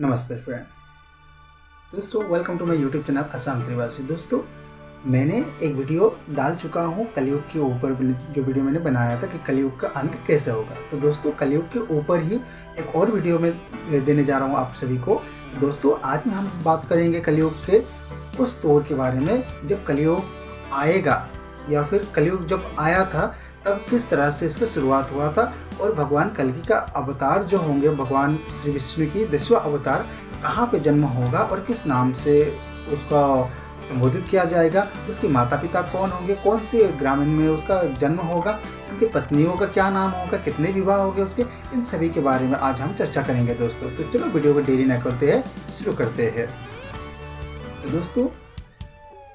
नमस्ते फ्रेंड। दोस्तों welcome to my YouTube channel Assam त्रिवासी। दोस्तों मैंने एक वीडियो डाल चुका हूँ कलयुग के ऊपर, जो वीडियो मैंने बनाया था कि कलयुग का अंत कैसे होगा। तो दोस्तों कलयुग के ऊपर ही एक और वीडियो में देने जा रहा हूँ आप सभी को। दोस्तों आज में हम बात करेंगे कलयुग के उस दौर के बारे में जब कलयुग आएगा, या फिर कलयुग जब आया था तब किस तरह से इसका शुरुआत हुआ था, और भगवान कल्कि का अवतार जो होंगे, भगवान श्री विष्णु की 10वां अवतार कहाँ पे जन्म होगा और किस नाम से उसका संबोधित किया जाएगा, उसके माता पिता कौन होंगे, कौन से ग्रामीण में उसका जन्म होगा, उनकी पत्नियों का क्या नाम होगा, कितने विवाह होंगे उसके, इन सभी के बारे में आज हम चर्चा करेंगे दोस्तों। तो चलो वीडियो को देरी न करते हैं, शुरू करते हैं। तो दोस्तों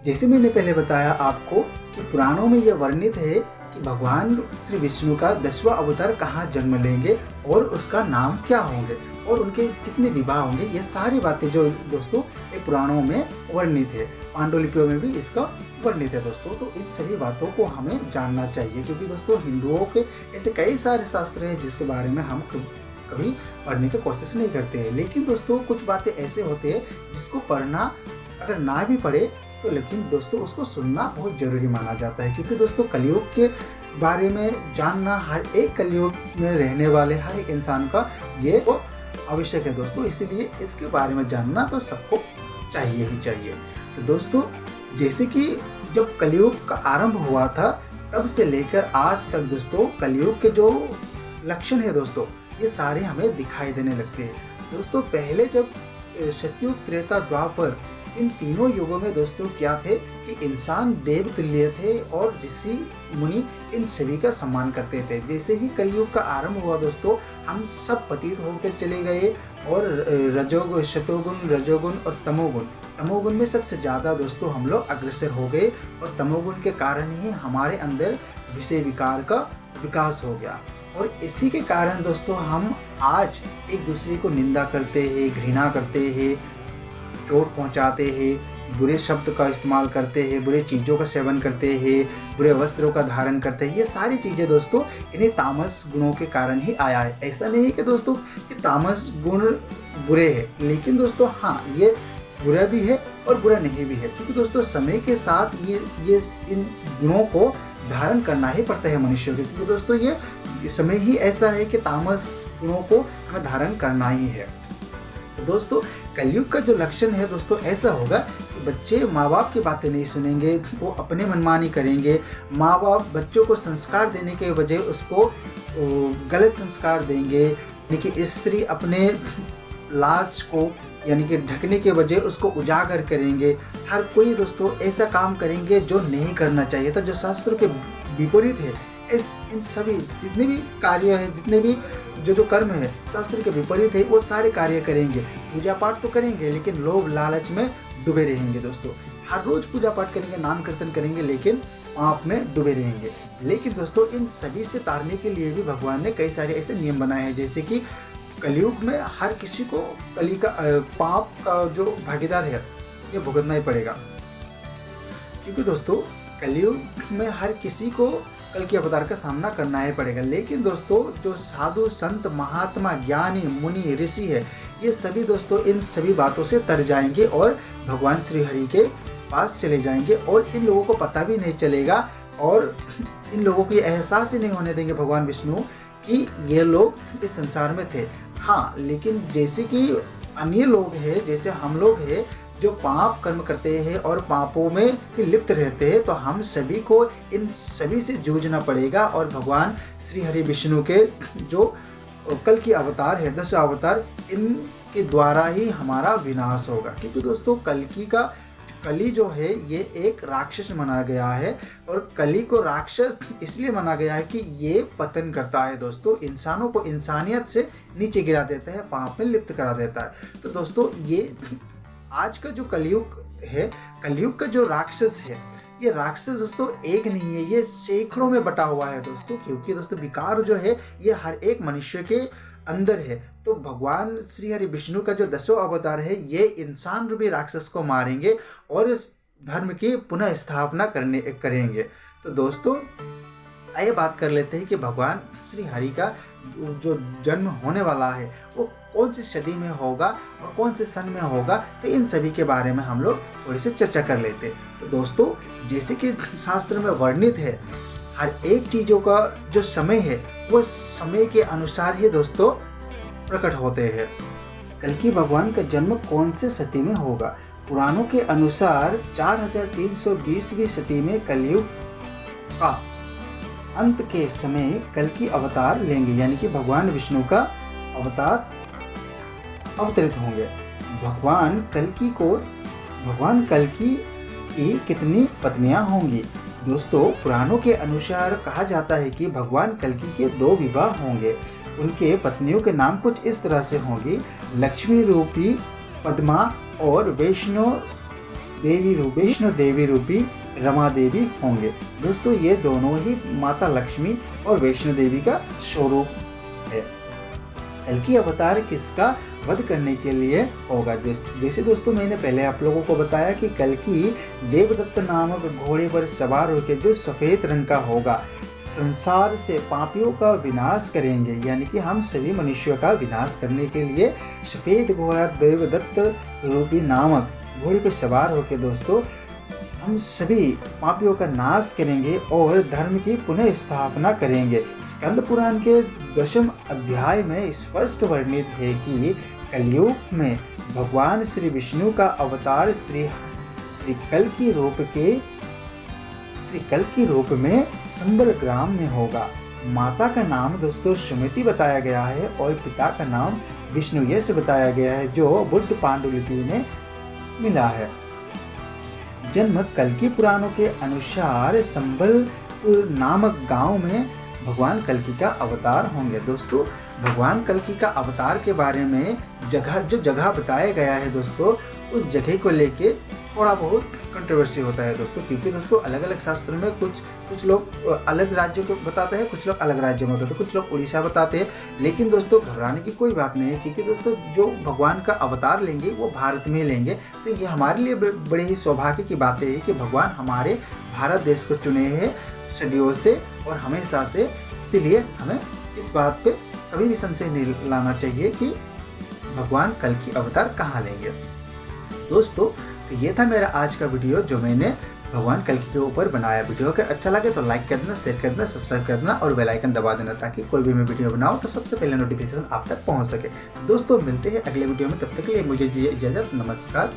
जैसे मैंने पहले बताया आपको कि पुराणों में यह वर्णित है कि भगवान श्री विष्णु का 10वां अवतार कहाँ जन्म लेंगे और उसका नाम क्या होंगे और उनके कितने विवाह होंगे। ये सारी बातें जो दोस्तों ये पुराणों में वर्णित है, पांडुलिपियों में भी इसका वर्णित है दोस्तों। तो इन सभी बातों को हमें जानना चाहिए, क्योंकि दोस्तों हिंदुओं के ऐसे कई सारे शास्त्र हैं जिसके बारे में हम कभी पढ़ने की कोशिश नहीं करते हैं। लेकिन दोस्तों कुछ बातें ऐसे होते हैं जिसको पढ़ना अगर ना भी पढ़े तो लेकिन दोस्तों उसको सुनना बहुत ज़रूरी माना जाता है, क्योंकि दोस्तों कलयुग के बारे में जानना हर एक कलयुग में रहने वाले हर एक इंसान का ये तो आवश्यक है दोस्तों। इसीलिए इसके बारे में जानना तो सबको चाहिए ही चाहिए। तो दोस्तों जैसे कि जब कलयुग का आरंभ हुआ था तब से लेकर आज तक दोस्तों कलयुग के जो लक्षण है दोस्तों ये सारे हमें दिखाई देने लगते हैं दोस्तों। पहले जब सतयुग, त्रेता, द्वापर, इन तीनों युगों में दोस्तों क्या थे कि इंसान देव तुल्य थे और ऋषि मुनि इन सभी का सम्मान करते थे। जैसे ही कलयुग का आरंभ हुआ दोस्तों हम सब पतित होकर चले गए, और रजोगुण, शतोगुण, रजोगुण और तमोगुण में सबसे ज़्यादा दोस्तों हम लोग अग्रसर हो गए, और तमोगुण के कारण ही हमारे अंदर विषय विकार का विकास हो गया। और इसी के कारण दोस्तों हम आज एक दूसरे को निंदा करते हैं, घृणा करते हैं, चोट पहुंचाते हैं, बुरे शब्द का इस्तेमाल करते हैं, बुरे चीज़ों का सेवन करते हैं, बुरे वस्त्रों का धारण करते हैं। ये सारी चीज़ें दोस्तों इन्हीं तामस गुणों के कारण ही आया है। ऐसा नहीं है कि दोस्तों कि तामस गुण बुरे हैं, लेकिन दोस्तों हाँ ये बुरा भी है और बुरा नहीं भी है, क्योंकि दोस्तों समय के साथ ये इन गुणों को धारण करना ही पड़ता है मनुष्य को, क्योंकि दोस्तों ये समय ही ऐसा है कि तामस गुणों को हमें धारण करना ही है। तो दोस्तों कलयुग का जो लक्षण है दोस्तों ऐसा होगा कि बच्चे माँ बाप की बातें नहीं सुनेंगे, वो अपने मनमानी करेंगे। माँ बाप बच्चों को संस्कार देने के बजाय उसको गलत संस्कार देंगे, यानी कि स्त्री अपने लाज को यानी कि ढकने के बजाय उसको उजागर करेंगे। हर कोई दोस्तों ऐसा काम करेंगे जो नहीं करना चाहिए था, जो शास्त्रों के विपरीत है। इन सभी जितने भी कार्य है, जितने भी जो कर्म है शास्त्र के विपरीत है, वो सारे कार्य करेंगे। पूजा पाठ तो करेंगे लेकिन लोभ लालच में डूबे रहेंगे दोस्तों। हर रोज पूजा पाठ करेंगे, नाम कीर्तन करेंगे, लेकिन पाप में डूबे रहेंगे। लेकिन दोस्तों इन सभी से तारने के लिए भी भगवान ने कई सारे ऐसे नियम बनाए हैं, जैसे कि कलयुग में हर किसी को कली का पाप का जो भागीदार है ये भुगतना ही पड़ेगा, क्योंकि दोस्तों कलयुग में हर किसी को कल के अवतार का सामना करना ही पड़ेगा। लेकिन दोस्तों जो साधु संत महात्मा ज्ञानी मुनि ऋषि है ये सभी दोस्तों इन सभी बातों से तर जाएंगे और भगवान श्री हरि के पास चले जाएंगे, और इन लोगों को पता भी नहीं चलेगा और इन लोगों को ये एहसास ही नहीं होने देंगे भगवान विष्णु कि ये लोग इस संसार में थे। हाँ, लेकिन जैसे कि अन्य लोग हैं, जैसे हम लोग हैं जो पाप कर्म करते हैं और पापों में ही लिप्त रहते हैं, तो हम सभी को इन सभी से जूझना पड़ेगा। और भगवान श्री हरि विष्णु के जो कल की अवतार है, 10 अवतार, इनके द्वारा ही हमारा विनाश होगा। क्योंकि दोस्तों कली जो है ये एक राक्षस माना गया है, और कली को राक्षस इसलिए माना गया है कि ये पतन करता है दोस्तों, इंसानों को इंसानियत से नीचे गिरा देता है, पाप में लिप्त करा देता है। तो दोस्तों ये आज का जो कलयुग है, कलयुग का जो राक्षस है, ये राक्षस दोस्तों एक नहीं है, ये सैकड़ों में बटा हुआ है दोस्तों, क्योंकि दोस्तों विकार जो है ये हर एक मनुष्य के अंदर है। तो भगवान श्री हरि विष्णु का जो 10वां अवतार है ये इंसान रूपी राक्षस को मारेंगे और इस धर्म की पुनः स्थापना करेंगे। तो दोस्तों आइए बात कर लेते हैं कि भगवान श्री हरि का जो जन्म होने वाला है वो कौन सी सदी में होगा और कौन से सन में होगा, तो इन सभी के बारे में हम लोग थोड़ी सी चर्चा कर लेते। तो दोस्तों, जैसे कि शास्त्र में वर्णित है, हर एक चीज़ों का जो समय है वो समय के अनुसार ही दोस्तों प्रकट होते हैं। कल्कि भगवान का जन्म कौन से सदी में होगा? पुराणों के अनुसार 4320वीं सदी में कलयुग का अंत के समय कल्कि अवतार लेंगे, यानी कि भगवान विष्णु का अवतार अवतरित होंगे। भगवान कल्कि की कितनी पत्नियां होंगी? दोस्तों, पुराणों के अनुसार कहा जाता है कि भगवान कल्कि के 2 विवाह होंगे। उनके पत्नियों के नाम कुछ इस तरह से होंगी: लक्ष्मी रूपी पद्मा और वैष्णो देवी रूपी रमा देवी होंगे। दोस्तों, ये दोनों ही माता लक्ष्मी और वैष्णो देवी का स्वरूप है। कल्कि अवतार किसका वध करने के लिए होगा? जैसे दोस्तों मैंने पहले आप लोगों को बताया कि कल्कि देवदत्त नामक घोड़े पर सवार होकर जो सफ़ेद रंग का होगा, संसार से पापियों का विनाश करेंगे, यानी कि हम सभी मनुष्यों का विनाश करने के लिए सफ़ेद घोड़ा देवदत्त रूपी नामक घोड़े पर सवार होकर दोस्तों हम सभी पापियों का नाश करेंगे और धर्म की पुनः स्थापना करेंगे। स्कंद पुराण के 10वें अध्याय में स्पष्ट वर्णित है कि कलयुग में भगवान श्री विष्णु का अवतार श्री कल की रूप में संबल ग्राम में होगा। माता का नाम दोस्तों सुमति बताया गया है और पिता का नाम विष्णु यश बताया गया है, जो बुद्ध पांडुलिपि में मिला है। जन्म कल्कि पुराणों के अनुसार संबलपुर नामक गांव में भगवान कल्कि का अवतार होंगे। दोस्तों, भगवान कल्कि का अवतार के बारे में जो जगह बताया गया है दोस्तों, उस जगह को लेके थोड़ा बहुत कंट्रोवर्सी होता है दोस्तों, क्योंकि दोस्तों अलग अलग शास्त्र में कुछ लोग अलग राज्यों को बताते हैं, कुछ लोग अलग राज्यों में बताते हैं, कुछ लोग उड़ीसा बताते हैं। लेकिन दोस्तों घबराने की कोई बात नहीं है, क्योंकि दोस्तों जो भगवान का अवतार लेंगे वो भारत में लेंगे। तो ये हमारे लिए बड़े ही सौभाग्य की बात है कि भगवान हमारे भारत देश को चुने हैं सदियों से और हमेशा से। इसलिए हमें इस बात पे कभी भी संशय नहीं लाना चाहिए कि भगवान कल्कि अवतार कहाँ लेंगे। दोस्तों, तो ये था मेरा आज का वीडियो जो मैंने भगवान कल्कि के ऊपर बनाया। वीडियो अगर अच्छा लगे तो लाइक कर देना, शेयर कर देना, सब्सक्राइब कर देना और बेल आइकन दबा देना, ताकि कोई भी मैं वीडियो बनाऊं तो सबसे पहले नोटिफिकेशन आप तक पहुंच सके। दोस्तों, मिलते हैं अगले वीडियो में, तब तक के लिए मुझे दीजिए इजाजत। नमस्कार।